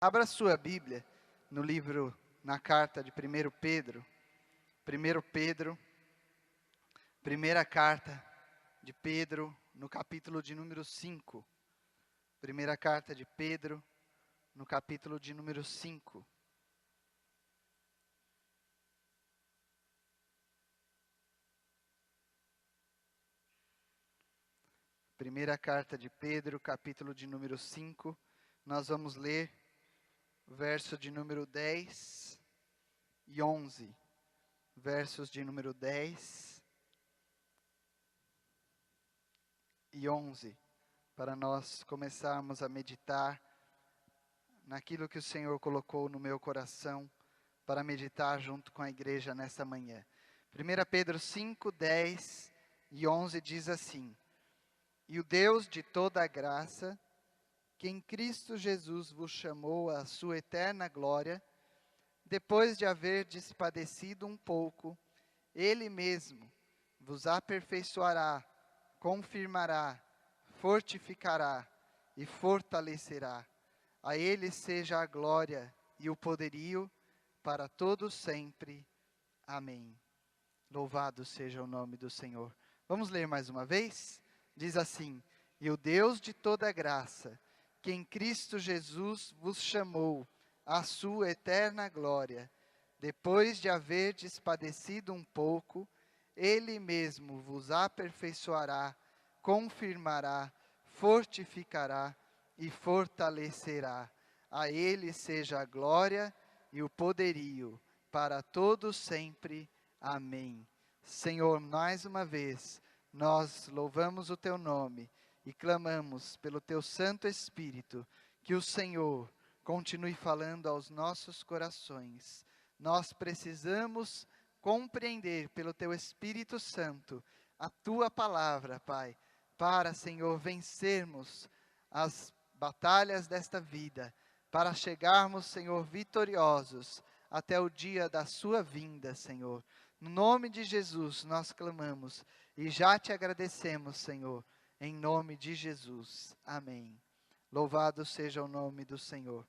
Abra sua Bíblia no livro, na carta de 1 Pedro. 1 Pedro, primeira carta de Pedro, no capítulo de número 5. Primeira carta de Pedro, no capítulo de número 5. Primeira carta de Pedro, capítulo de número 5. Nós vamos ler o verso de número 10 e 11. Versos de número 10 e 11. Para nós começarmos a meditar naquilo que o Senhor colocou no meu coração, para meditar junto com a igreja nessa manhã. 1 Pedro 5, 10 e 11 diz assim: E o Deus de toda a graça, que em Cristo Jesus vos chamou à sua eterna glória, depois de haverdes padecido um pouco, Ele mesmo vos aperfeiçoará, confirmará, fortificará e fortalecerá. A Ele seja a glória e o poderio para todos sempre. Amém. Louvado seja o nome do Senhor. Vamos ler mais uma vez? Diz assim: E o Deus de toda graça, que em Cristo Jesus vos chamou à sua eterna glória, depois de haverdes padecido um pouco, Ele mesmo vos aperfeiçoará, confirmará, fortificará e fortalecerá. A Ele seja a glória e o poderio para todos sempre. Amém. Senhor, mais uma vez, nós louvamos o Teu nome e clamamos pelo Teu Santo Espírito, que o Senhor continue falando aos nossos corações. Nós precisamos compreender pelo Teu Espírito Santo a Tua palavra, Pai, para, Senhor, vencermos as batalhas desta vida, para chegarmos, Senhor, vitoriosos até o dia da Sua vinda, Senhor. No nome de Jesus nós clamamos e já te agradecemos, Senhor, em nome de Jesus. Amém. Louvado seja o nome do Senhor.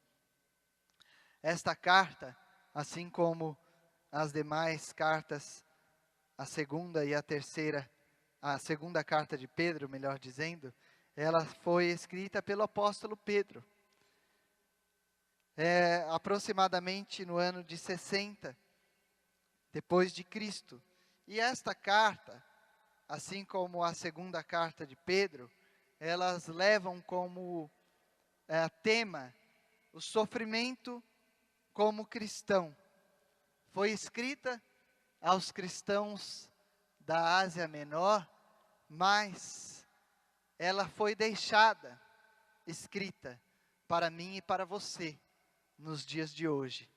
Esta carta, assim como as demais cartas, a segunda e a terceira, a segunda carta de Pedro, melhor dizendo, ela foi escrita pelo apóstolo Pedro. Aproximadamente no ano de 60, depois de Cristo. E esta carta, assim como a segunda carta de Pedro, elas levam como tema o sofrimento como cristão. Foi escrita aos cristãos da Ásia Menor, mas ela foi deixada escrita para mim e para você nos dias de hoje.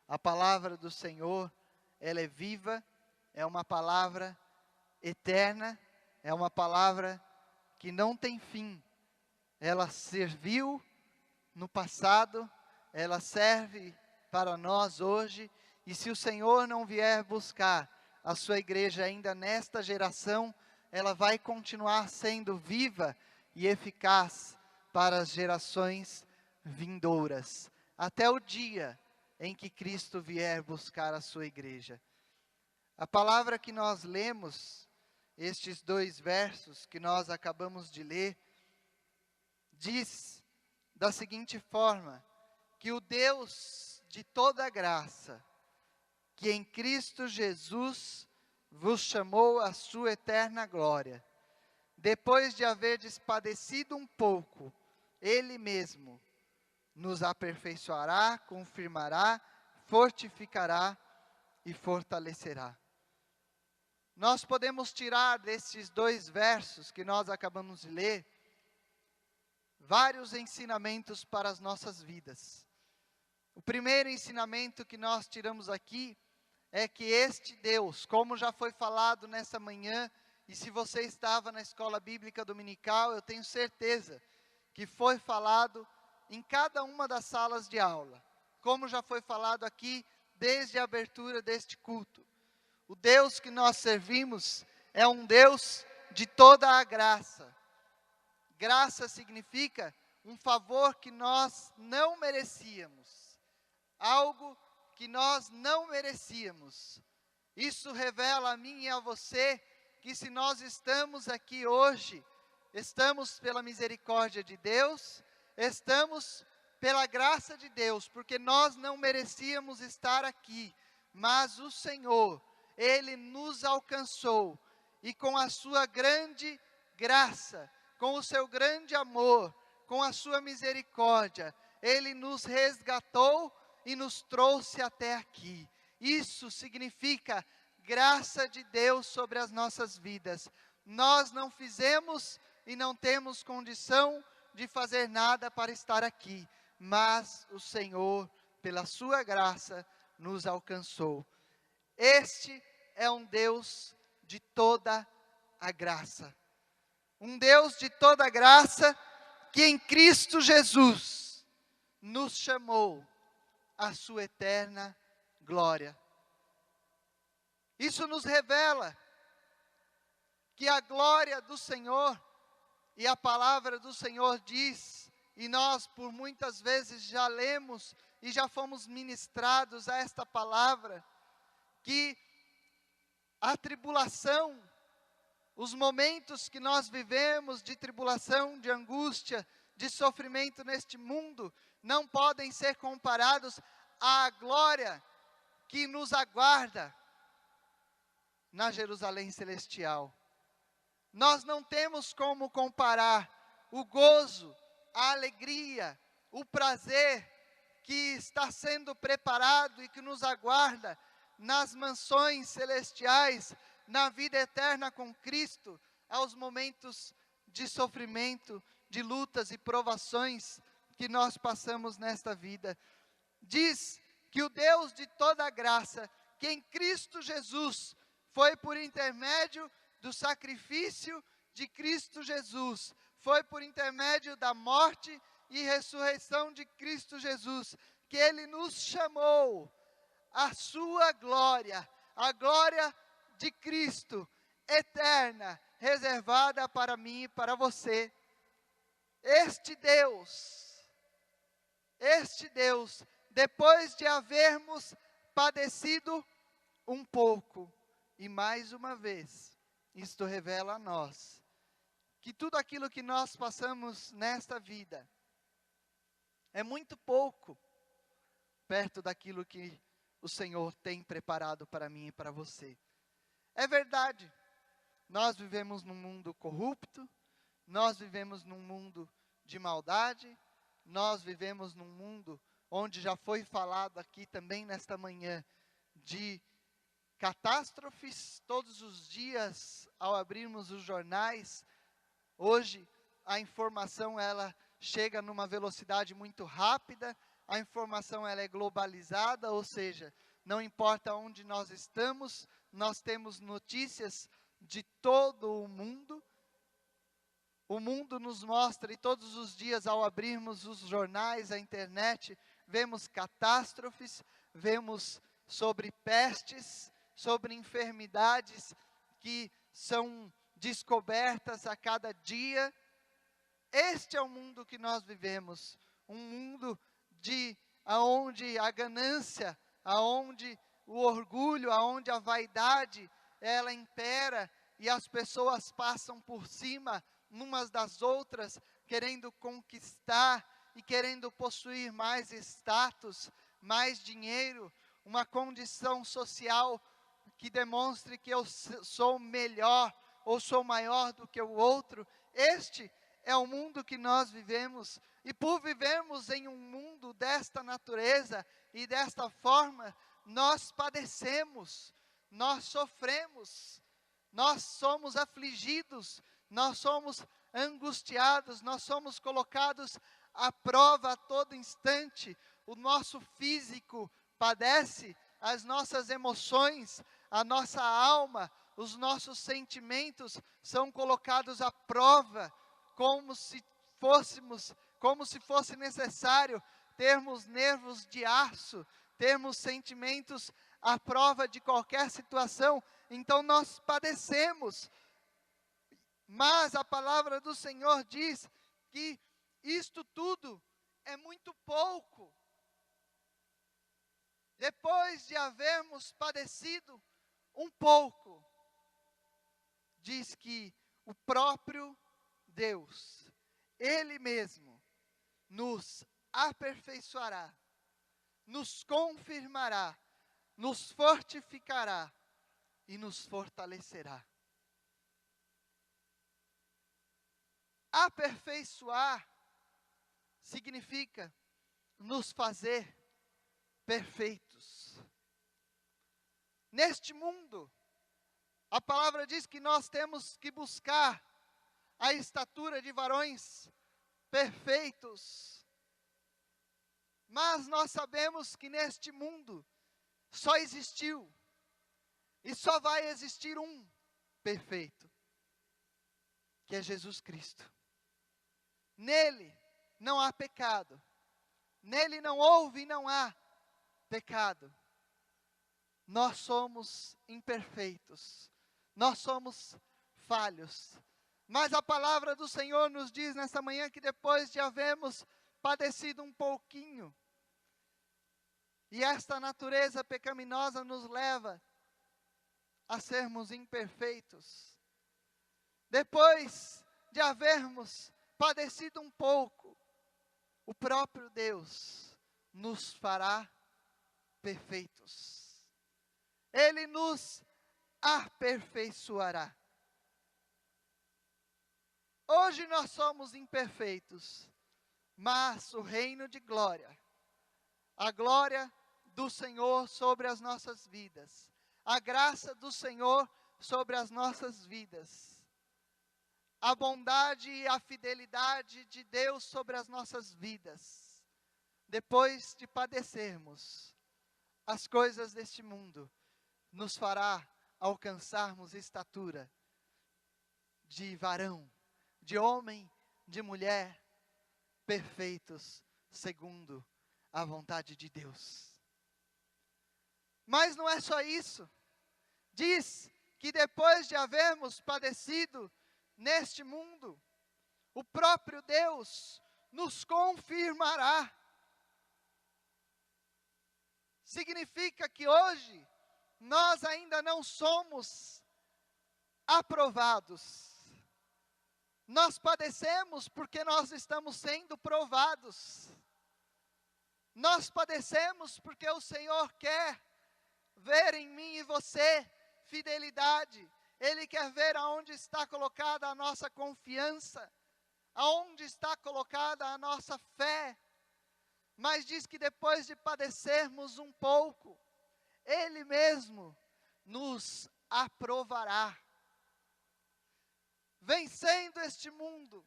A palavra do Senhor, ela é viva, é uma palavra eterna, é uma palavra que não tem fim. Ela serviu no passado, ela serve para nós hoje, e se o Senhor não vier buscar a sua igreja ainda nesta geração, ela vai continuar sendo viva e eficaz para as gerações vindouras, até o dia em que Cristo vier buscar a sua igreja. A palavra que nós lemos, estes 2 versos que nós acabamos de ler, diz da seguinte forma: que o Deus de toda graça, que em Cristo Jesus vos chamou à sua eterna glória, depois de haverdes padecido um pouco, Ele mesmo nos aperfeiçoará, confirmará, fortificará e fortalecerá. Nós podemos tirar desses 2 versos que nós acabamos de ler vários ensinamentos para as nossas vidas. O primeiro ensinamento que nós tiramos aqui é que este Deus, como já foi falado nessa manhã, e se você estava na escola bíblica dominical, eu tenho certeza que foi falado em cada uma das salas de aula, como já foi falado aqui desde a abertura deste culto. O Deus que nós servimos é um Deus de toda a graça. Graça significa um favor que nós não merecíamos, algo que nós não merecíamos. Isso revela a mim e a você que se nós estamos aqui hoje, estamos pela misericórdia de Deus, estamos pela graça de Deus, porque nós não merecíamos estar aqui, mas o Senhor, Ele nos alcançou, e com a sua grande graça, com o seu grande amor, com a sua misericórdia, Ele nos resgatou e nos trouxe até aqui. Isso significa graça de Deus sobre as nossas vidas. Nós não fizemos e não temos condição de fazer nada para estar aqui, mas o Senhor, pela sua graça, nos alcançou. Este é um Deus de toda a graça. Um Deus de toda a graça que em Cristo Jesus nos chamou à sua eterna glória. Isso nos revela que a glória do Senhor, e a palavra do Senhor diz, e nós por muitas vezes já lemos e já fomos ministrados a esta palavra, que a tribulação, os momentos que nós vivemos de tribulação, de angústia, de sofrimento neste mundo, não podem ser comparados à glória que nos aguarda na Jerusalém celestial. Nós não temos como comparar o gozo, a alegria, o prazer que está sendo preparado e que nos aguarda nas mansões celestiais, na vida eterna com Cristo, aos momentos de sofrimento, de lutas e provações que nós passamos nesta vida. Diz que o Deus de toda graça, que em Cristo Jesus foi por intermédio do sacrifício de Cristo Jesus, foi por intermédio da morte e ressurreição de Cristo Jesus, que Ele nos chamou à sua glória, a glória de Cristo, eterna, reservada para mim e para você. Este Deus, depois de havermos padecido um pouco, e mais uma vez, isto revela a nós, que tudo aquilo que nós passamos nesta vida, é muito pouco, perto daquilo que o Senhor tem preparado para mim e para você. É verdade, nós vivemos num mundo corrupto, nós vivemos num mundo de maldade, nós vivemos num mundo onde já foi falado aqui também nesta manhã, de catástrofes todos os dias ao abrirmos os jornais. Hoje a informação ela chega numa velocidade muito rápida, a informação ela é globalizada, ou seja, não importa onde nós estamos, nós temos notícias de todo o mundo. O mundo nos mostra, e todos os dias ao abrirmos os jornais, a internet, vemos catástrofes, vemos sobre pestes, sobre enfermidades que são descobertas a cada dia. Este é o mundo que nós vivemos, um mundo aonde a ganância, aonde o orgulho, aonde a vaidade, ela impera e as pessoas passam por cima umas das outras, querendo conquistar e querendo possuir mais status, mais dinheiro, uma condição social que demonstre que eu sou melhor ou sou maior do que o outro. Este é o mundo que nós vivemos, e por vivermos em um mundo desta natureza e desta forma, nós padecemos, nós sofremos, nós somos afligidos, nós somos angustiados, nós somos colocados à prova a todo instante. O nosso físico padece, as nossas emoções, a nossa alma, os nossos sentimentos são colocados à prova, como se fosse necessário termos nervos de aço, termos sentimentos à prova de qualquer situação. Então nós padecemos, mas a palavra do Senhor diz que isto tudo é muito pouco. Depois de havermos padecido um pouco, diz que o próprio Deus, Ele mesmo, nos aperfeiçoará, nos confirmará, nos fortificará e nos fortalecerá. Aperfeiçoar significa nos fazer perfeitos. Neste mundo, a palavra diz que nós temos que buscar a estatura de varões perfeitos. Mas nós sabemos que neste mundo só existiu e só vai existir um perfeito, que é Jesus Cristo. Nele não há pecado. Nele não houve e não há pecado. Nós somos imperfeitos. Nós somos falhos. Mas a palavra do Senhor nos diz nessa manhã que depois de havermos padecido um pouquinho, e esta natureza pecaminosa nos leva a sermos imperfeitos. Depois de havermos padecido um pouco, o próprio Deus nos fará perfeitos. Ele nos aperfeiçoará. Hoje nós somos imperfeitos, mas o reino de glória, a glória do Senhor sobre as nossas vidas, a graça do Senhor sobre as nossas vidas, a bondade e a fidelidade de Deus sobre as nossas vidas, depois de padecermos as coisas deste mundo, nos fará alcançarmos estatura de varão, de homem, de mulher, perfeitos, segundo a vontade de Deus. Mas não é só isso. Diz que depois de havermos padecido neste mundo, o próprio Deus nos confirmará. Significa que hoje nós ainda não somos aprovados. Nós padecemos porque nós estamos sendo provados. Nós padecemos porque o Senhor quer ver em mim e você fidelidade. Ele quer ver aonde está colocada a nossa confiança, aonde está colocada a nossa fé. Mas diz que depois de padecermos um pouco, Ele mesmo nos aprovará. Vencendo este mundo,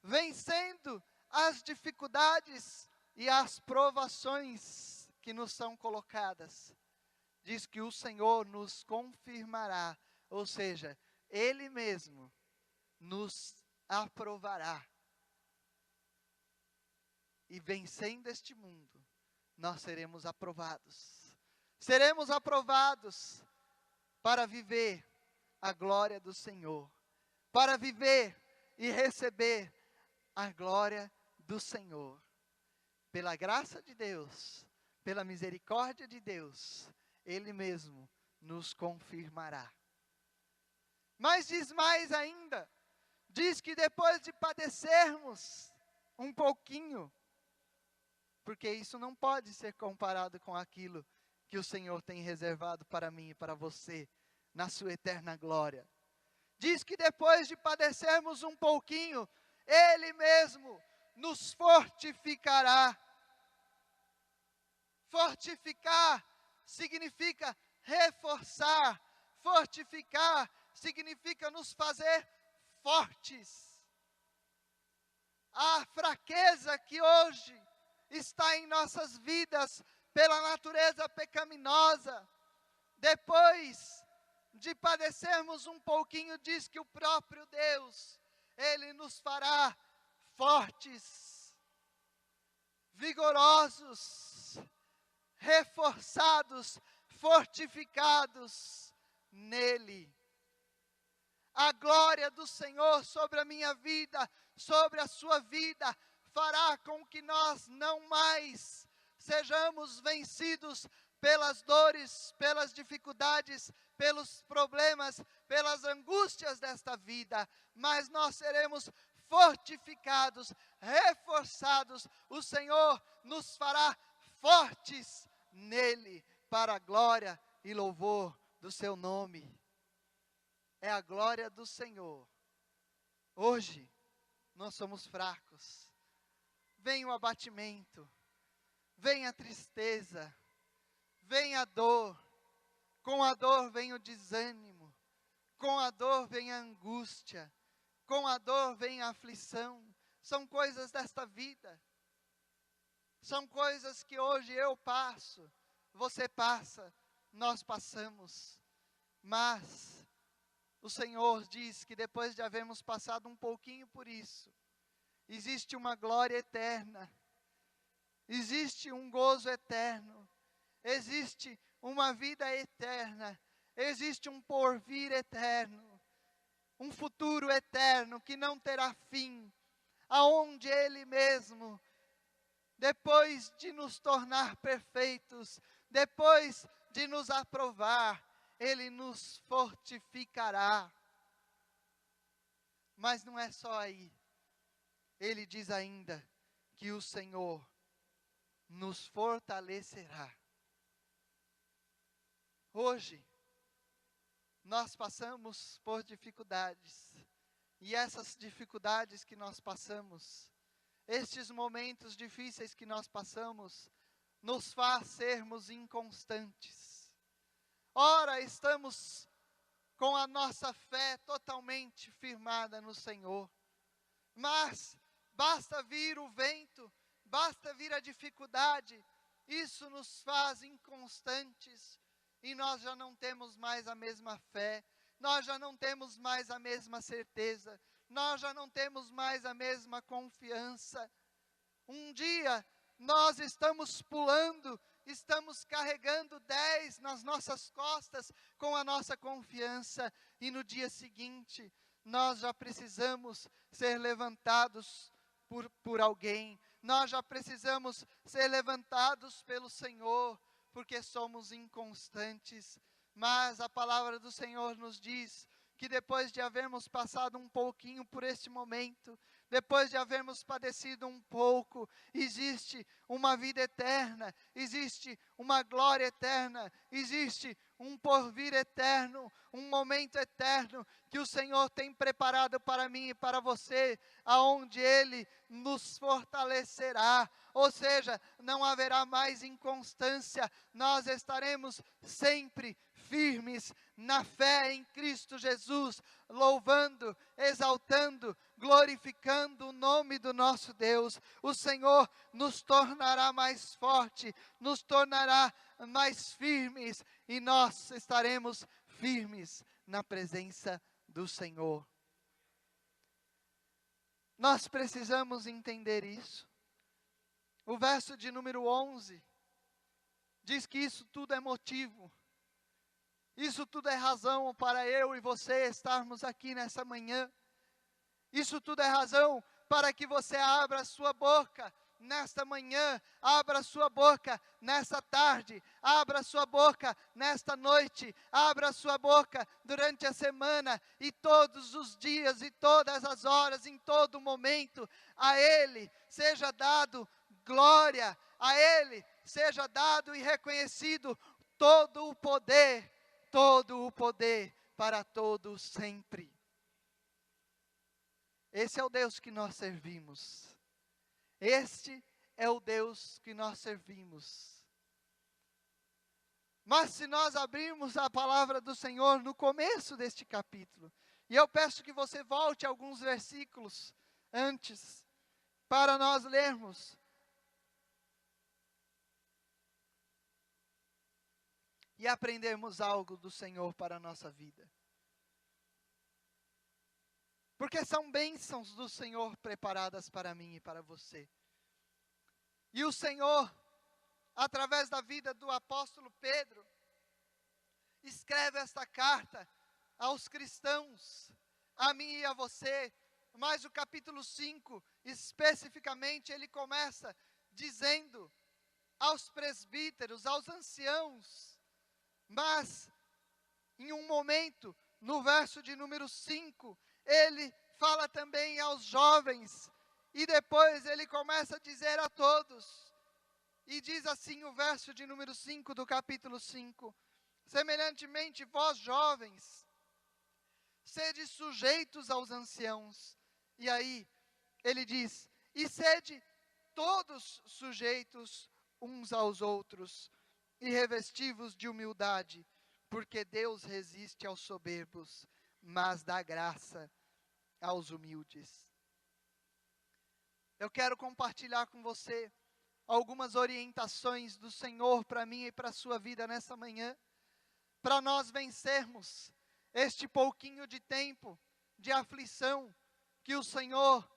vencendo as dificuldades e as provações que nos são colocadas, diz que o Senhor nos confirmará, ou seja, Ele mesmo nos aprovará. E vencendo este mundo, nós seremos aprovados. Seremos aprovados para viver a glória do Senhor, para viver e receber a glória do Senhor. Pela graça de Deus, pela misericórdia de Deus, Ele mesmo nos confirmará. Mas diz mais ainda, diz que depois de padecermos um pouquinho, porque isso não pode ser comparado com aquilo que o Senhor tem reservado para mim e para você, na sua eterna glória. Diz que depois de padecermos um pouquinho, Ele mesmo nos fortificará. Fortificar significa reforçar. Fortificar significa nos fazer fortes. A fraqueza que hoje está em nossas vidas pela natureza pecaminosa, depois de padecermos um pouquinho, diz que o próprio Deus, Ele nos fará fortes, vigorosos, reforçados, fortificados nele. A glória do Senhor sobre a minha vida, sobre a sua vida, fará com que nós não mais sejamos vencidos pelas dores, pelas dificuldades, pelos problemas, pelas angústias desta vida, mas nós seremos fortificados, reforçados. O Senhor nos fará fortes nele, para a glória e louvor do seu nome. É a glória do Senhor. Hoje, nós somos fracos. Vem o abatimento, vem a tristeza, vem a dor. Com a dor vem o desânimo, com a dor vem a angústia, com a dor vem a aflição. São coisas desta vida. São coisas que hoje eu passo, você passa, nós passamos. Mas o Senhor diz que depois de havermos passado um pouquinho por isso, existe uma glória eterna, existe um gozo eterno, existe uma vida eterna, existe um porvir eterno, um futuro eterno que não terá fim, aonde Ele mesmo, depois de nos tornar perfeitos, depois de nos aprovar, Ele nos fortificará. Mas não é só aí. Ele diz ainda que o Senhor nos fortalecerá. Hoje, nós passamos por dificuldades. E essas dificuldades que nós passamos, estes momentos difíceis que nós passamos, nos faz sermos inconstantes. Ora, estamos com a nossa fé totalmente firmada no Senhor. Mas basta vir o vento, basta vir a dificuldade, isso nos faz inconstantes. E nós já não temos mais a mesma fé, nós já não temos mais a mesma certeza, nós já não temos mais a mesma confiança. Um dia nós estamos pulando, estamos carregando 10 nas nossas costas com a nossa confiança, e no dia seguinte nós já precisamos ser levantados por alguém, nós já precisamos ser levantados pelo Senhor, porque somos inconstantes. Mas a palavra do Senhor nos diz que depois de havermos passado um pouquinho por este momento, depois de havermos padecido um pouco, existe uma vida eterna, existe uma glória eterna, existe um porvir eterno, um momento eterno que o Senhor tem preparado para mim e para você, aonde Ele nos fortalecerá. Ou seja, não haverá mais inconstância, nós estaremos sempre firmes na fé em Cristo Jesus, louvando, exaltando, glorificando o nome do nosso Deus. O Senhor nos tornará mais forte, nos tornará mais firmes, e nós estaremos firmes na presença do Senhor. Nós precisamos entender isso. O verso de número 11 diz que isso tudo é motivo, isso tudo é razão para eu e você estarmos aqui nessa manhã. Isso tudo é razão para que você abra a sua boca nesta manhã, abra a sua boca nesta tarde, abra a sua boca nesta noite, abra a sua boca durante a semana e todos os dias e todas as horas, em todo momento. A Ele seja dado glória, a Ele seja dado e reconhecido todo o poder para todos sempre. Esse é o Deus que nós servimos. Este é o Deus que nós servimos. Mas se nós abrirmos a palavra do Senhor no começo deste capítulo, e eu peço que você volte alguns versículos antes, para nós lermos. E aprendermos algo do Senhor para a nossa vida. Porque são bênçãos do Senhor preparadas para mim e para você. E o Senhor, através da vida do apóstolo Pedro, escreve esta carta aos cristãos, a mim e a você. Mas o capítulo 5 especificamente, ele começa dizendo aos presbíteros, aos anciãos, mas em um momento, no verso de número 5, ele fala também aos jovens, e depois ele começa a dizer a todos, e diz assim o verso de número 5 do capítulo 5, semelhantemente vós jovens, sede sujeitos aos anciãos, e aí ele diz, e sede todos sujeitos uns aos outros, e revestivos de humildade, porque Deus resiste aos soberbos, mas dá graça aos humildes. Eu quero compartilhar com você algumas orientações do Senhor para mim e para a sua vida nessa manhã, para nós vencermos este pouquinho de tempo de aflição que o Senhor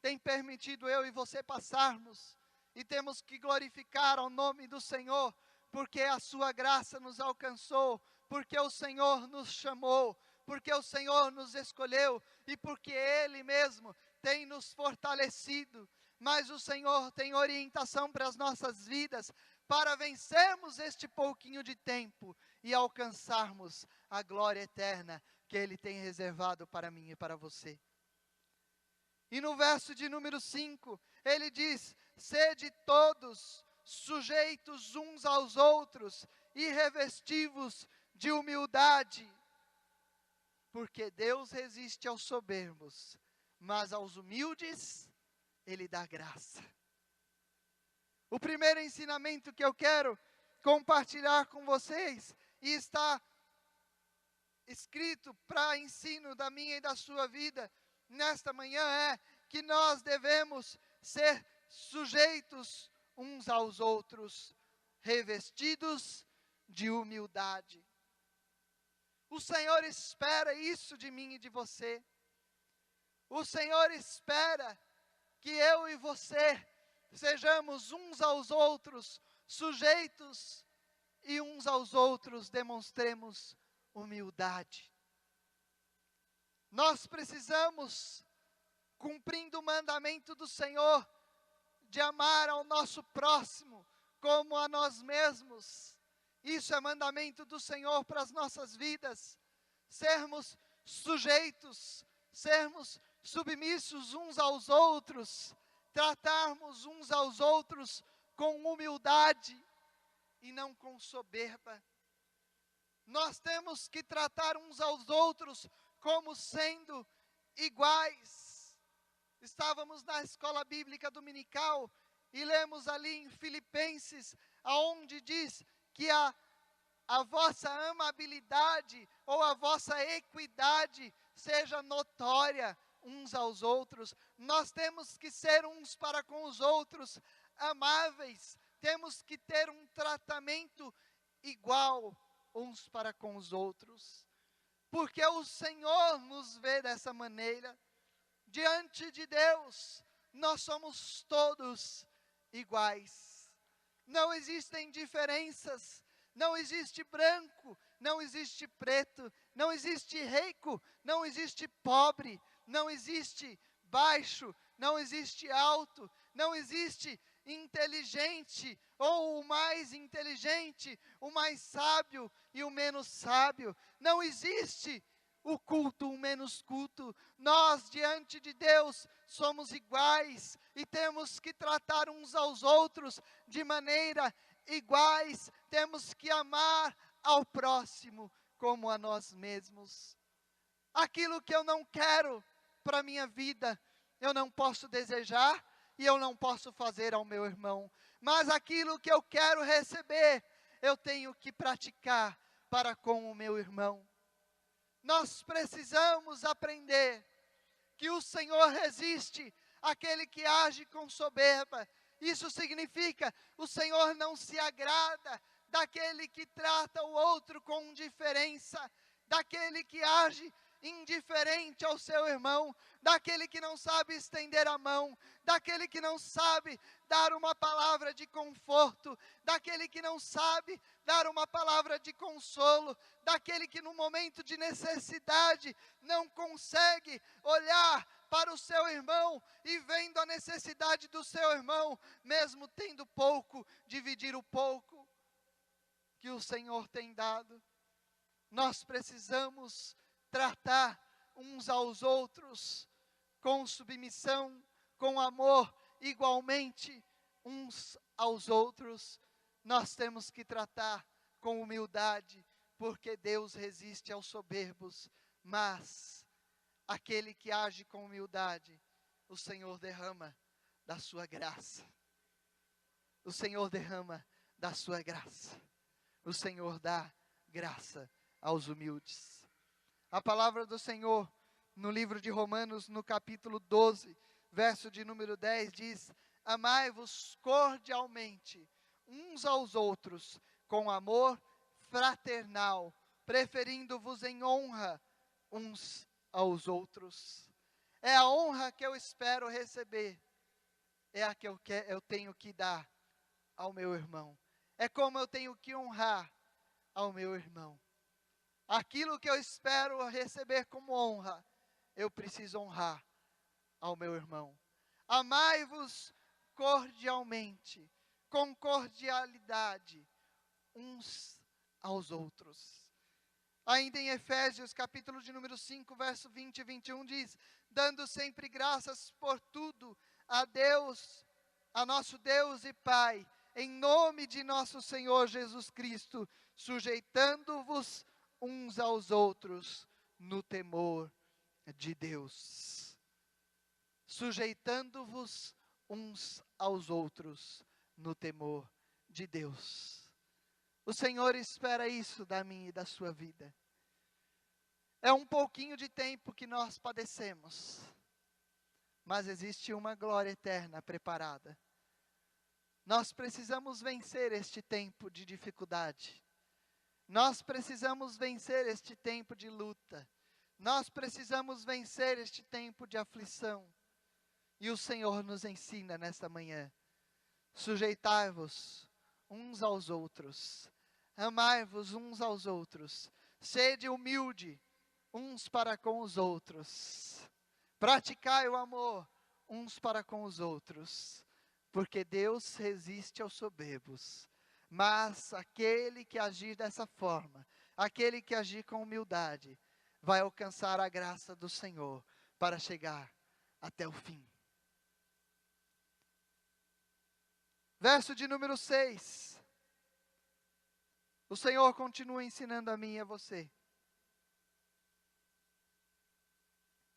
tem permitido eu e você passarmos, e temos que glorificar ao nome do Senhor, porque a sua graça nos alcançou, porque o Senhor nos chamou, porque o Senhor nos escolheu, e porque Ele mesmo tem nos fortalecido, mas o Senhor tem orientação para as nossas vidas, para vencermos este pouquinho de tempo, e alcançarmos a glória eterna, que Ele tem reservado para mim e para você. E no verso de número 5, ele diz, sede todos sujeitos uns aos outros, e revestivos de humildade, porque Deus resiste aos soberbos, mas aos humildes, Ele dá graça. O primeiro ensinamento que eu quero compartilhar com vocês, e está escrito para ensino da minha e da sua vida, nesta manhã é que nós devemos ser sujeitos uns aos outros, revestidos de humildade. O Senhor espera isso de mim e de você. O Senhor espera que eu e você sejamos uns aos outros sujeitos e uns aos outros demonstremos humildade. Nós precisamos, cumprindo o mandamento do Senhor, de amar ao nosso próximo como a nós mesmos. Isso é mandamento do Senhor para as nossas vidas. Sermos sujeitos, sermos submissos uns aos outros, tratarmos uns aos outros com humildade e não com soberba. Nós temos que tratar uns aos outros como sendo iguais. Estávamos na escola bíblica dominical e lemos ali em Filipenses, aonde diz que a vossa amabilidade ou a vossa equidade seja notória uns aos outros. Nós temos que ser uns para com os outros amáveis, temos que ter um tratamento igual uns para com os outros, porque o Senhor nos vê dessa maneira. Diante de Deus, nós somos todos iguais. Não existem diferenças, não existe branco, não existe preto, não existe rico, não existe pobre, não existe baixo, não existe alto, não existe inteligente ou o mais inteligente, o mais sábio e o menos sábio. Não existe o culto, o menos culto. Nós, diante de Deus, somos iguais e temos que tratar uns aos outros de maneira iguais. Temos que amar ao próximo como a nós mesmos. Aquilo que eu não quero para a minha vida, eu não posso desejar e eu não posso fazer ao meu irmão. Mas aquilo que eu quero receber, eu tenho que praticar para com o meu irmão. Nós precisamos aprender que o Senhor resiste àquele que age com soberba. Isso significa, o Senhor não se agrada daquele que trata o outro com indiferença, daquele que age indiferente ao seu irmão, daquele que não sabe estender a mão, daquele que não sabe dar uma palavra de conforto, daquele que não sabe dar uma palavra de consolo, daquele que no momento de necessidade não consegue olhar para o seu irmão e vendo a necessidade do seu irmão, mesmo tendo pouco, dividir o pouco que o Senhor tem dado. Nós precisamos tratar uns aos outros com submissão, com amor, igualmente uns aos outros. Nós temos que tratar com humildade, porque Deus resiste aos soberbos, mas aquele que age com humildade, o Senhor derrama da sua graça. O Senhor derrama da sua graça. O Senhor dá graça aos humildes. A palavra do Senhor no livro de Romanos, no capítulo 12, verso de número 10, diz: amai-vos cordialmente uns aos outros, com amor fraternal, preferindo-vos em honra uns aos outros. É a honra que eu espero receber, é a que eu tenho que dar ao meu irmão. É como eu tenho que honrar ao meu irmão. Aquilo que eu espero receber como honra, eu preciso honrar ao meu irmão. Amai-vos cordialmente, com cordialidade, uns aos outros. Ainda em Efésios, capítulo de número 5, verso 20 e 21, diz: dando sempre graças por tudo a Deus, a nosso Deus e Pai, em nome de nosso Senhor Jesus Cristo, sujeitando-vos uns aos outros no temor de Deus. Sujeitando-vos uns aos outros no temor de Deus. O Senhor espera isso da minha e da sua vida. É um pouquinho de tempo que nós padecemos, mas existe uma glória eterna preparada. Nós precisamos vencer este tempo de dificuldade. Nós precisamos vencer este tempo de luta. Nós precisamos vencer este tempo de aflição. E o Senhor nos ensina nesta manhã: sujeitai-vos uns aos outros, amai-vos uns aos outros, sede humilde uns para com os outros, praticai o amor uns para com os outros, porque Deus resiste aos soberbos, mas aquele que agir dessa forma, aquele que agir com humildade, vai alcançar a graça do Senhor para chegar até o fim. Verso de número 6. O Senhor continua ensinando a mim e a você.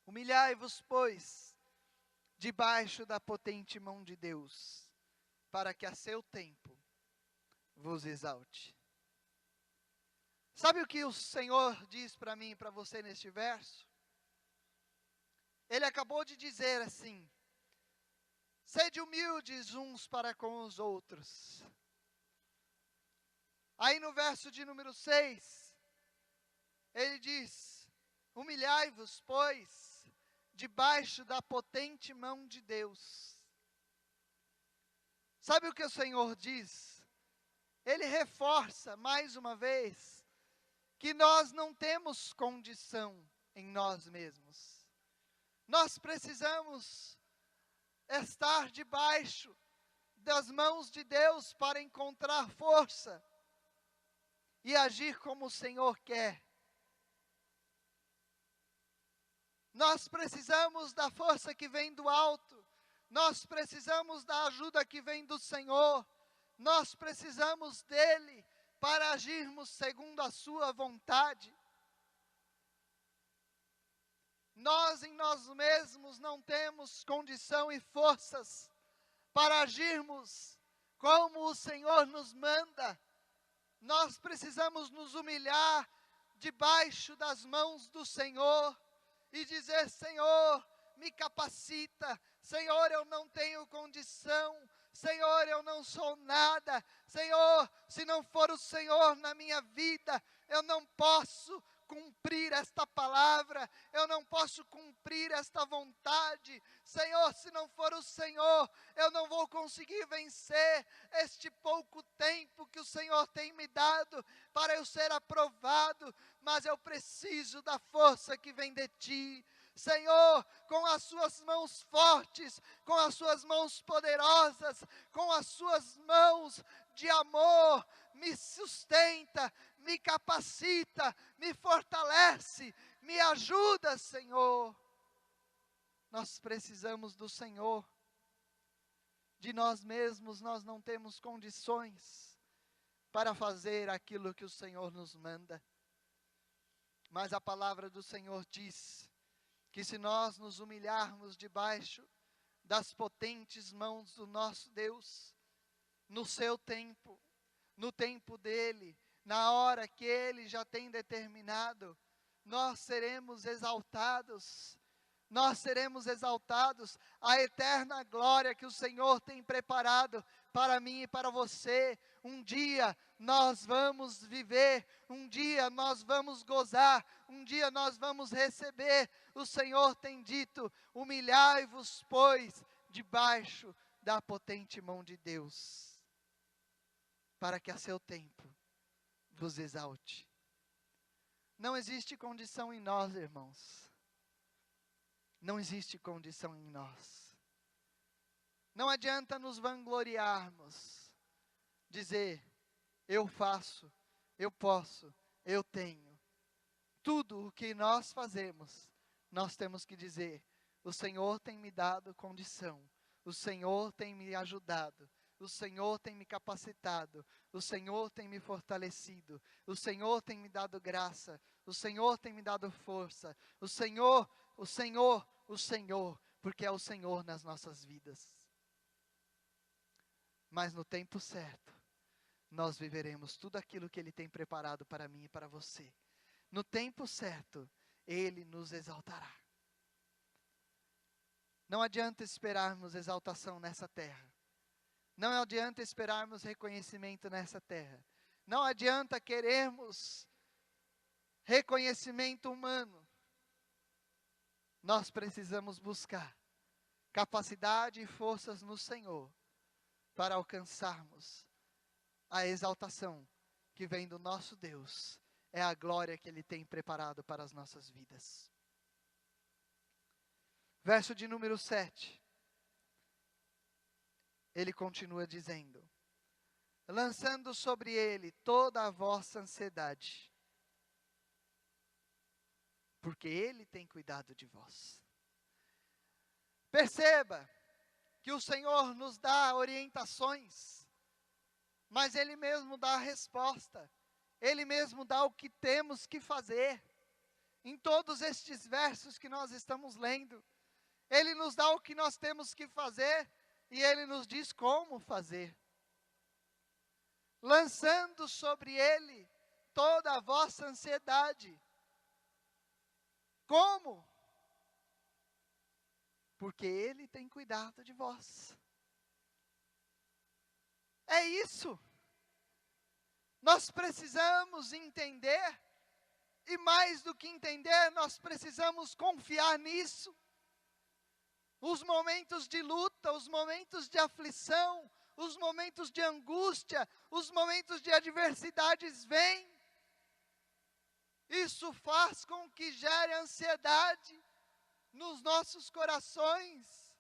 Humilhai-vos, pois, debaixo da potente mão de Deus, para que a seu tempo vos exalte. Sabe o que o Senhor diz para mim e para você neste verso? Ele acabou de dizer assim: sede humildes uns para com os outros. Aí no verso de número 6, ele diz: humilhai-vos, pois, debaixo da potente mão de Deus. Sabe o que o Senhor diz? Ele reforça mais uma vez que nós não temos condição em nós mesmos. Nós precisamos estar debaixo das mãos de Deus para encontrar força e agir como o Senhor quer. Nós precisamos da força que vem do alto. Nós precisamos da ajuda que vem do Senhor. Nós precisamos dele para agirmos segundo a sua vontade. Nós em nós mesmos não temos condição e forças para agirmos como o Senhor nos manda. Nós precisamos nos humilhar debaixo das mãos do Senhor e dizer: Senhor, me capacita. Senhor, eu não tenho condição. Senhor, eu não sou nada. Senhor, se não for o Senhor na minha vida, eu não posso cumprir esta palavra, eu não posso cumprir esta vontade. Senhor, se não for o Senhor, eu não vou conseguir vencer este pouco tempo que o Senhor tem me dado para eu ser aprovado, mas eu preciso da força que vem de Ti. Senhor, com as suas mãos fortes, com as suas mãos poderosas, com as suas mãos de amor, me sustenta, me capacita, me fortalece, me ajuda, Senhor. Nós precisamos do Senhor. De nós mesmos nós não temos condições para fazer aquilo que o Senhor nos manda. Mas a palavra do Senhor diz que se nós nos humilharmos debaixo das potentes mãos do nosso Deus, no seu tempo, no tempo dele, na hora que ele já tem determinado, nós seremos exaltados. Nós seremos exaltados, a eterna glória que o Senhor tem preparado para mim e para você. Um dia nós vamos viver, um dia nós vamos gozar, um dia nós vamos receber. O Senhor tem dito: humilhai-vos, pois, debaixo da potente mão de Deus, para que a seu tempo vos exalte. Não existe condição em nós, irmãos. Não existe condição em nós. Não adianta nos vangloriarmos, dizer, eu faço, eu posso, eu tenho. Tudo o que nós fazemos, nós temos que dizer, o Senhor tem me dado condição, o Senhor tem me ajudado, o Senhor tem me capacitado, o Senhor tem me fortalecido, o Senhor tem me dado graça, o Senhor tem me dado força, o Senhor, porque é o Senhor nas nossas vidas. Mas no tempo certo, nós viveremos tudo aquilo que Ele tem preparado para mim e para você. No tempo certo, Ele nos exaltará. Não adianta esperarmos exaltação nessa terra. Não adianta esperarmos reconhecimento nessa terra. Não adianta querermos reconhecimento humano. Nós precisamos buscar capacidade e forças no Senhor para alcançarmos a exaltação que vem do nosso Deus. É a glória que Ele tem preparado para as nossas vidas. Verso de número 7. Ele continua dizendo: lançando sobre Ele toda a vossa ansiedade, porque Ele tem cuidado de vós. Perceba que o Senhor nos dá orientações, mas Ele mesmo dá a resposta. Ele mesmo dá o que temos que fazer. Em todos estes versos que nós estamos lendo, Ele nos dá o que nós temos que fazer, e Ele nos diz como fazer. Lançando sobre Ele toda a vossa ansiedade. Como? Porque Ele tem cuidado de vós. É isso. Nós precisamos entender, e mais do que entender, nós precisamos confiar nisso. Os momentos de luta, os momentos de aflição, os momentos de angústia, os momentos de adversidades vêm. Isso faz com que gere ansiedade nos nossos corações.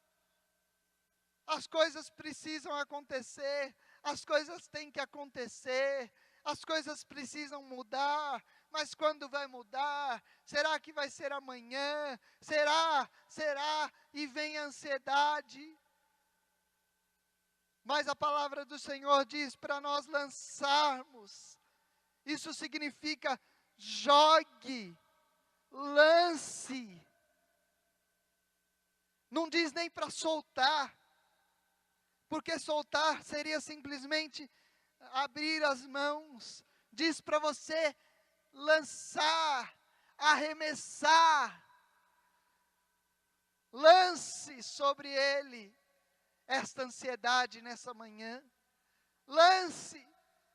As coisas precisam acontecer, as coisas têm que acontecer, as coisas precisam mudar, mas quando vai mudar? Será que vai ser amanhã? Será? E vem a ansiedade. Mas a palavra do Senhor diz para nós lançarmos. Isso significa jogue, lance. Não diz nem para soltar, porque soltar seria simplesmente abrir as mãos. Diz para você lançar, arremessar. Lance sobre Ele esta ansiedade nessa manhã. Lance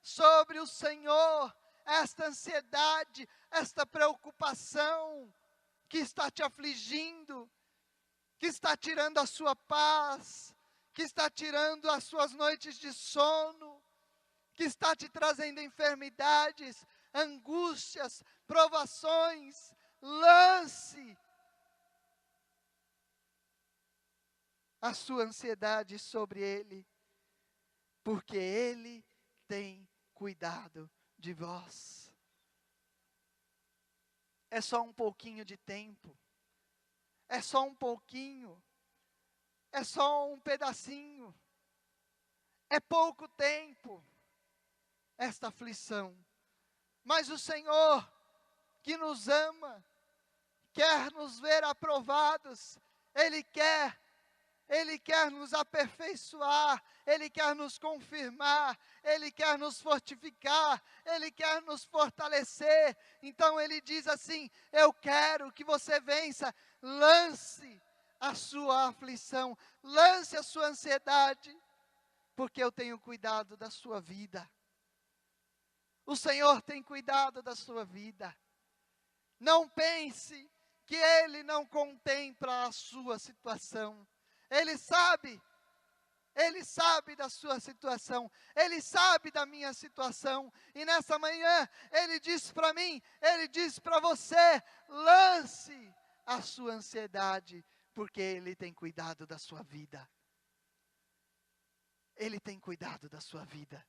sobre o Senhor esta ansiedade, esta preocupação que está te afligindo, que está tirando a sua paz, que está tirando as suas noites de sono, que está te trazendo enfermidades, angústias, provações. Lance a sua ansiedade sobre Ele, porque Ele tem cuidado de vós. É só um pouquinho de tempo, é só um pouquinho, é só um pedacinho, é pouco tempo, esta aflição. Mas o Senhor, que nos ama, quer nos ver aprovados, Ele quer nos aperfeiçoar, Ele quer nos confirmar, Ele quer nos fortificar, Ele quer nos fortalecer. Então Ele diz assim: eu quero que você vença, lance a sua aflição, lance a sua ansiedade, porque eu tenho cuidado da sua vida. O Senhor tem cuidado da sua vida. Não pense que Ele não contempla a sua situação. Ele sabe da sua situação, Ele sabe da minha situação, e nessa manhã, Ele diz para mim, Ele diz para você: lance a sua ansiedade, porque Ele tem cuidado da sua vida. Ele tem cuidado da sua vida.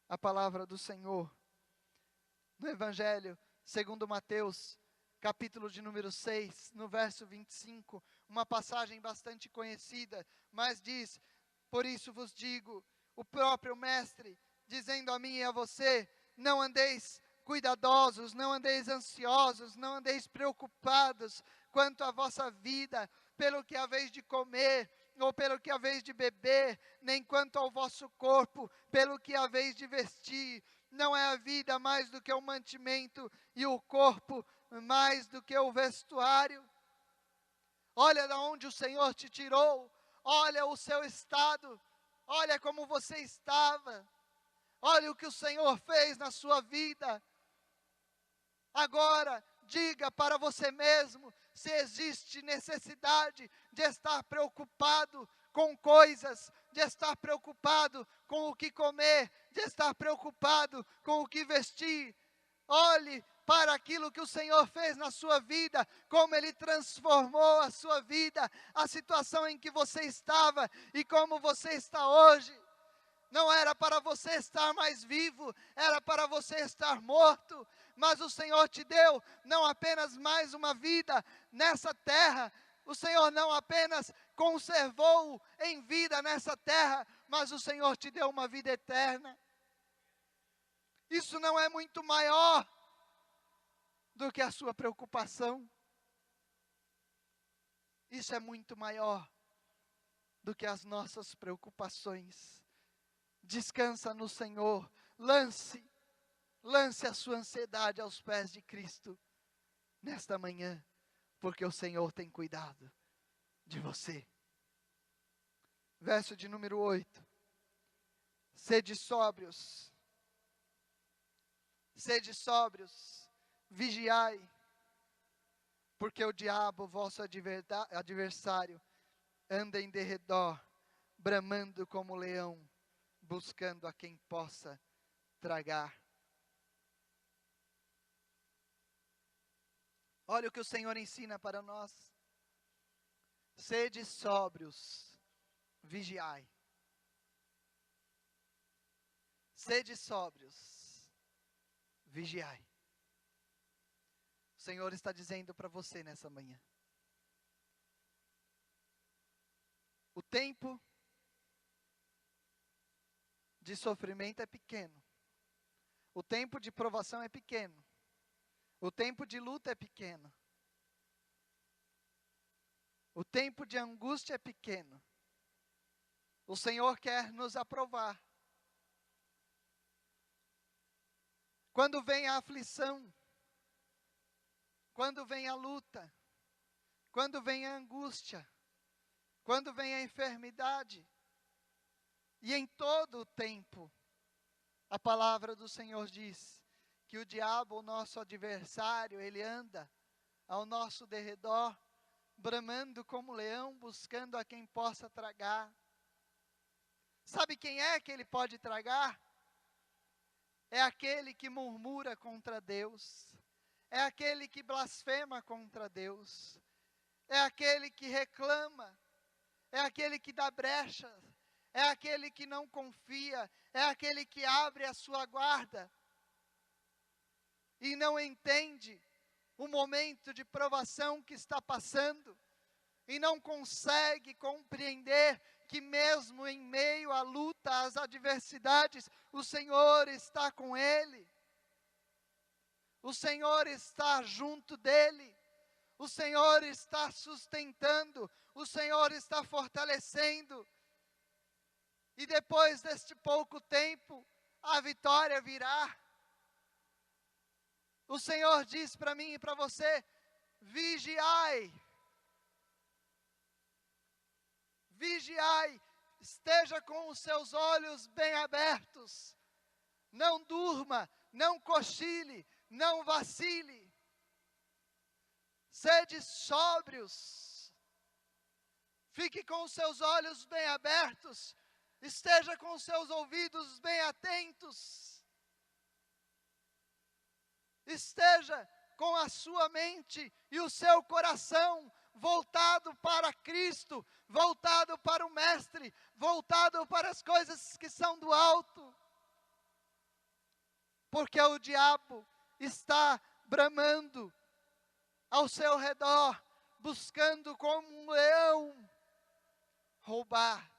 A palavra do Senhor, no Evangelho, segundo Mateus, capítulo de número 6, no verso 25, uma passagem bastante conhecida, mas diz: por isso vos digo, o próprio Mestre, dizendo a mim e a você, não andeis cuidadosos, não andeis ansiosos, não andeis preocupados quanto à vossa vida, pelo que haveis de comer, ou pelo que haveis de beber, nem quanto ao vosso corpo, pelo que haveis de vestir. Não é a vida mais do que o mantimento, e o corpo mais do que o vestuário? Olha de onde o Senhor te tirou, olha o seu estado, olha como você estava, olha o que o Senhor fez na sua vida. Agora, diga para você mesmo se existe necessidade de estar preocupado com coisas, de estar preocupado com o que comer, de estar preocupado com o que vestir. Olhe para aquilo que o Senhor fez na sua vida, como Ele transformou a sua vida, a situação em que você estava e como você está hoje. Não era para você estar mais vivo, era para você estar morto, mas o Senhor te deu não apenas mais uma vida nessa terra, o Senhor não apenas conservou em vida nessa terra, mas o Senhor te deu uma vida eterna. Isso não é muito maior do que a sua preocupação? Isso é muito maior do que as nossas preocupações. Descansa no Senhor, lance a sua ansiedade aos pés de Cristo, nesta manhã, porque o Senhor tem cuidado de você. Verso de número 8, sede sóbrios, vigiai, porque o diabo, vosso adversário, anda em derredor, bramando como leão, buscando a quem possa tragar. Olha o que o Senhor ensina para nós. Sede sóbrios, vigiai. Sede sóbrios, vigiai. O Senhor está dizendo para você nessa manhã. O tempo de sofrimento é pequeno. O tempo de provação é pequeno. O tempo de luta é pequeno. O tempo de angústia é pequeno. O Senhor quer nos aprovar. Quando vem a aflição, quando vem a luta, quando vem a angústia, quando vem a enfermidade, e em todo o tempo, a palavra do Senhor diz que o diabo, o nosso adversário, ele anda ao nosso derredor, bramando como leão, buscando a quem possa tragar. Sabe quem é que ele pode tragar? É aquele que murmura contra Deus, é aquele que blasfema contra Deus, é aquele que reclama é aquele que dá brecha, é aquele que não confia, é aquele que abre a sua guarda e não entende o momento de provação que está passando e não consegue compreender que mesmo em meio à luta, às adversidades, o Senhor está com ele. O Senhor está junto dele. O Senhor está sustentando. O Senhor está fortalecendo. E depois deste pouco tempo, a vitória virá. O Senhor diz para mim e para você: vigiai. Vigiai, esteja com os seus olhos bem abertos. Não durma, não cochile, não vacile. Sede sóbrios. Fique com os seus olhos bem abertos. Esteja com os seus ouvidos bem atentos. Esteja com a sua mente e o seu coração voltado para Cristo, voltado para o Mestre, voltado para as coisas que são do alto. Porque o diabo está bramando ao seu redor, buscando como um leão roubar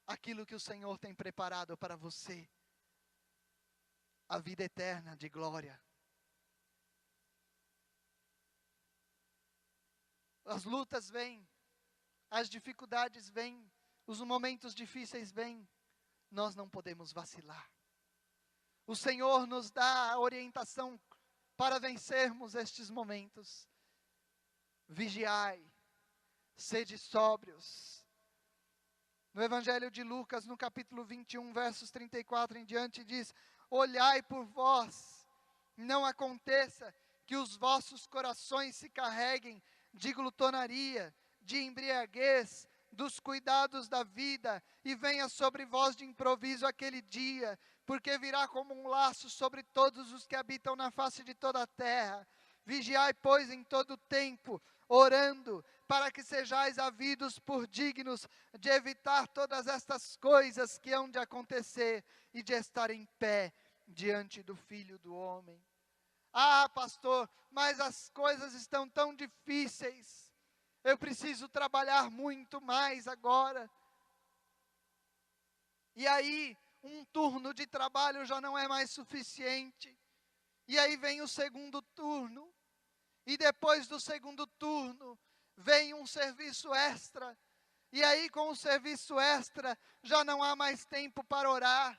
aquilo que o Senhor tem preparado para você, a vida eterna de glória. As lutas vêm, as dificuldades vêm, os momentos difíceis vêm, nós não podemos vacilar. O Senhor nos dá a orientação para vencermos estes momentos. Vigiai, sede sóbrios. No Evangelho de Lucas, no capítulo 21, versos 34 em diante, diz: olhai por vós, não aconteça que os vossos corações se carreguem de glutonaria, de embriaguez, dos cuidados da vida, e venha sobre vós de improviso aquele dia, porque virá como um laço sobre todos os que habitam na face de toda a terra. Vigiai, pois, em todo tempo, orando, para que sejais havidos por dignos de evitar todas estas coisas que hão de acontecer e de estar em pé diante do Filho do Homem. Ah, pastor, mas as coisas estão tão difíceis. Eu preciso trabalhar muito mais agora. E aí, um turno de trabalho já não é mais suficiente. E aí vem o segundo turno. E depois do segundo turno, vem um serviço extra. E aí, com o serviço extra, já não há mais tempo para orar.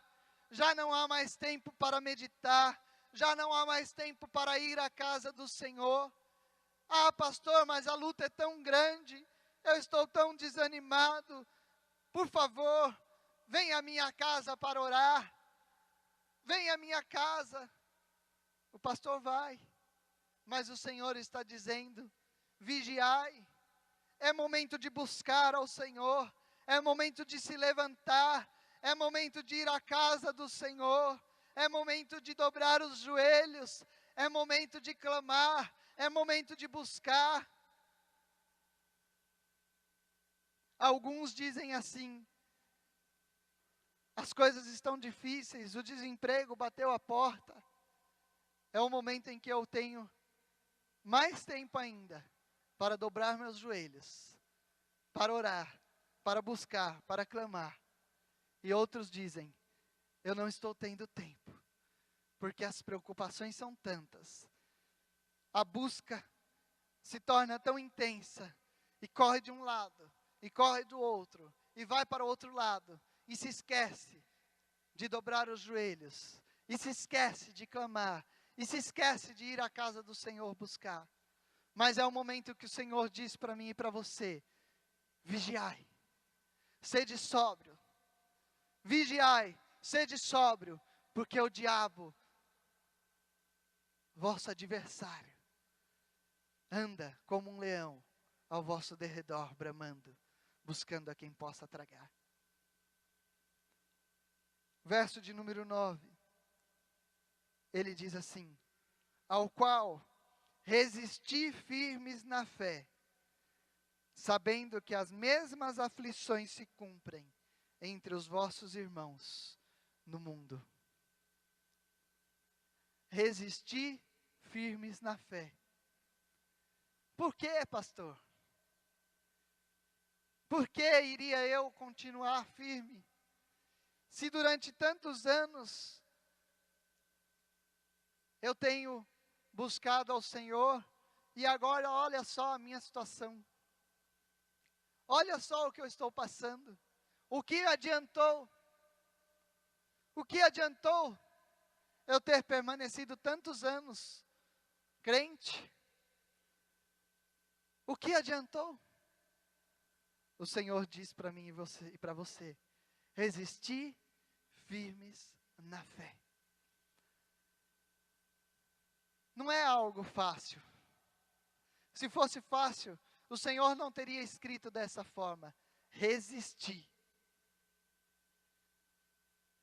Já não há mais tempo para meditar. Já não há mais tempo para ir à casa do Senhor. Ah, pastor, mas a luta é tão grande, eu estou tão desanimado. Por favor, venha à minha casa para orar. Venha à minha casa. O pastor vai, mas o Senhor está dizendo: vigiai. É momento de buscar ao Senhor, é momento de se levantar, é momento de ir à casa do Senhor. É momento de dobrar os joelhos, é momento de clamar, é momento de buscar. Alguns dizem assim: as coisas estão difíceis, o desemprego bateu a porta. É o momento em que eu tenho mais tempo ainda para dobrar meus joelhos, para orar, para buscar, para clamar. E outros dizem: eu não estou tendo tempo, porque as preocupações são tantas. A busca se torna tão intensa, e corre de um lado, e corre do outro, e vai para o outro lado, e se esquece de dobrar os joelhos, e se esquece de clamar, e se esquece de ir à casa do Senhor buscar. Mas é o momento que o Senhor diz para mim e para você: vigiai, sede sóbrio. Vigiai, sede sóbrio, porque o diabo, vosso adversário, anda como um leão ao vosso derredor, bramando, buscando a quem possa tragar. Verso de número 9, ele diz assim: ao qual resisti firmes na fé, sabendo que as mesmas aflições se cumprem entre os vossos irmãos no mundo. Resisti firmes na fé. Por quê, pastor? Por que iria eu continuar firme? Se durante tantos anos eu tenho buscado ao Senhor e agora olha só a minha situação. Olha só o que eu estou passando. O que adiantou? O que adiantou eu ter permanecido tantos anos crente? O que adiantou? O Senhor diz para mim e para você: resistir firmes na fé. Não é algo fácil. Se fosse fácil, o Senhor não teria escrito dessa forma: resistir.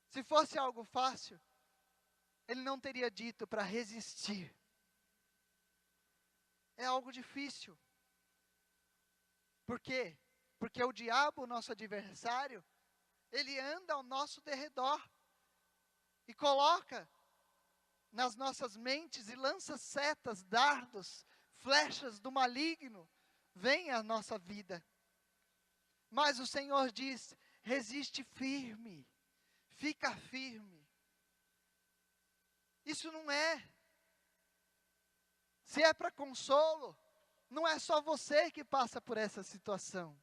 Se fosse algo fácil, Ele não teria dito para resistir. É algo difícil. Por quê? Porque o diabo, nosso adversário, ele anda ao nosso derredor e coloca nas nossas mentes e lança setas, dardos, flechas do maligno, vem à nossa vida. Mas o Senhor diz: resiste firme, fica firme. Isso não é. Se é para consolo, não é só você que passa por essa situação.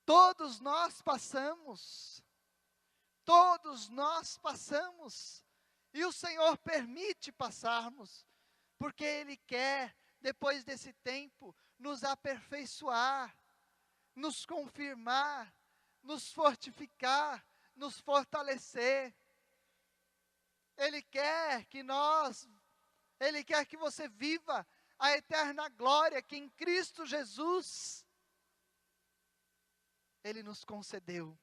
Todos nós passamos. Todos nós passamos. E o Senhor permite passarmos, porque Ele quer, depois desse tempo, nos aperfeiçoar, nos confirmar, nos fortificar, nos fortalecer. Ele quer que você viva a eterna glória que em Cristo Jesus Ele nos concedeu.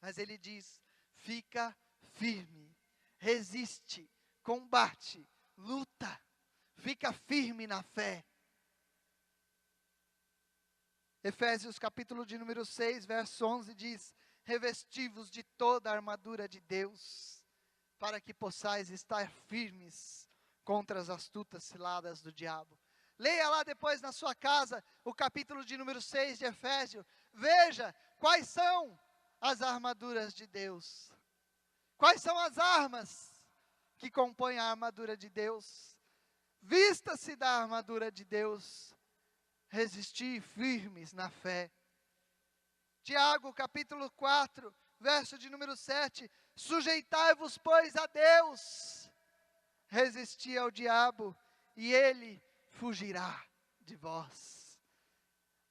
Mas Ele diz: fica firme, resiste, combate, luta, fica firme na fé. Efésios capítulo de número 6, verso 11 diz: revesti-vos de toda a armadura de Deus, para que possais estar firmes contra as astutas ciladas do diabo. Leia lá depois na sua casa o capítulo de número 6 de Efésios. Veja quais são as armaduras de Deus. Quais são as armas que compõem a armadura de Deus? Vista-se da armadura de Deus. Resistir firmes na fé. Tiago capítulo 4, verso de número 7. Sujeitai-vos, pois, a Deus. Resisti ao diabo e ele fugirá de vós.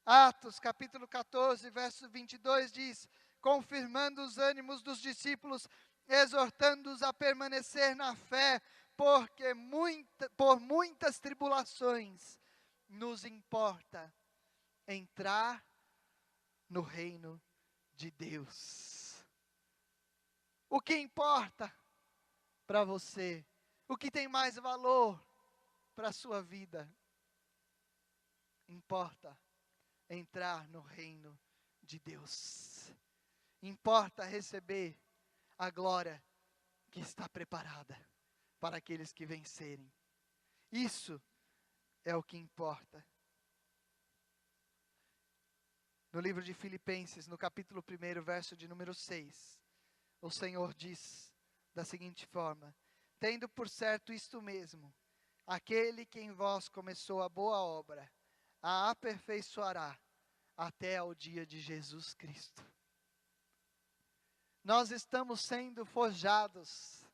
Atos capítulo 14, verso 22 diz: confirmando os ânimos dos discípulos, exortando-os a permanecer na fé, porque por muitas tribulações nos importa entrar no reino de Deus. O que importa para você? O que tem mais valor para a sua vida? Importa entrar no reino de Deus. Importa receber a glória que está preparada para aqueles que vencerem. Isso é o que importa. No livro de Filipenses, no capítulo 1, verso de número 6, o Senhor diz da seguinte forma: tendo por certo isto mesmo, aquele que em vós começou a boa obra, a aperfeiçoará até ao dia de Jesus Cristo. Nós estamos sendo forjados,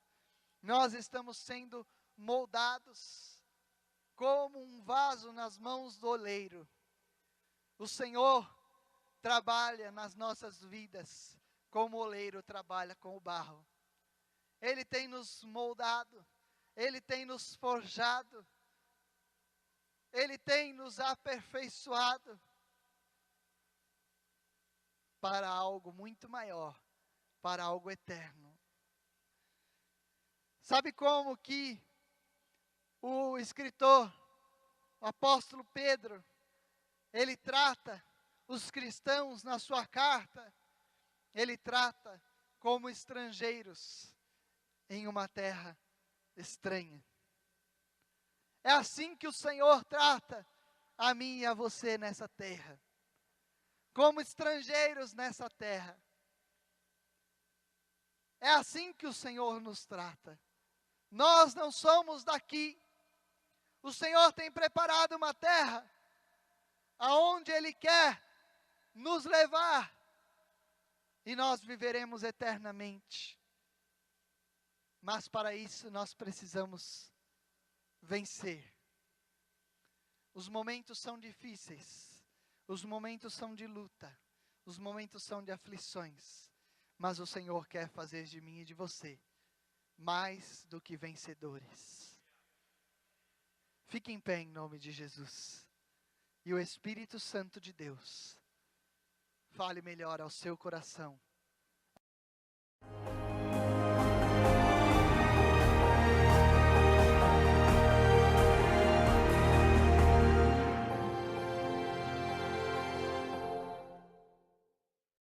nós estamos sendo moldados, como um vaso nas mãos do oleiro. O Senhor trabalha nas nossas vidas, como o oleiro trabalha com o barro. Ele tem nos moldado, Ele tem nos forjado, Ele tem nos aperfeiçoado para algo muito maior, para algo eterno. Sabe como que o escritor O apóstolo Pedro, ele trata os cristãos na sua carta, ele trata como estrangeiros em uma terra estranha. É assim que o Senhor trata a mim e a você nessa terra, como estrangeiros nessa terra. É assim que o Senhor nos trata. Nós não somos daqui. O Senhor tem preparado uma terra aonde Ele quer nos levar e nós viveremos eternamente. Mas para isso nós precisamos vencer. Os momentos são difíceis, os momentos são de luta, os momentos são de aflições, mas o Senhor quer fazer de mim e de você mais do que vencedores. Fique em pé em nome de Jesus. E o Espírito Santo de Deus fale melhor ao seu coração.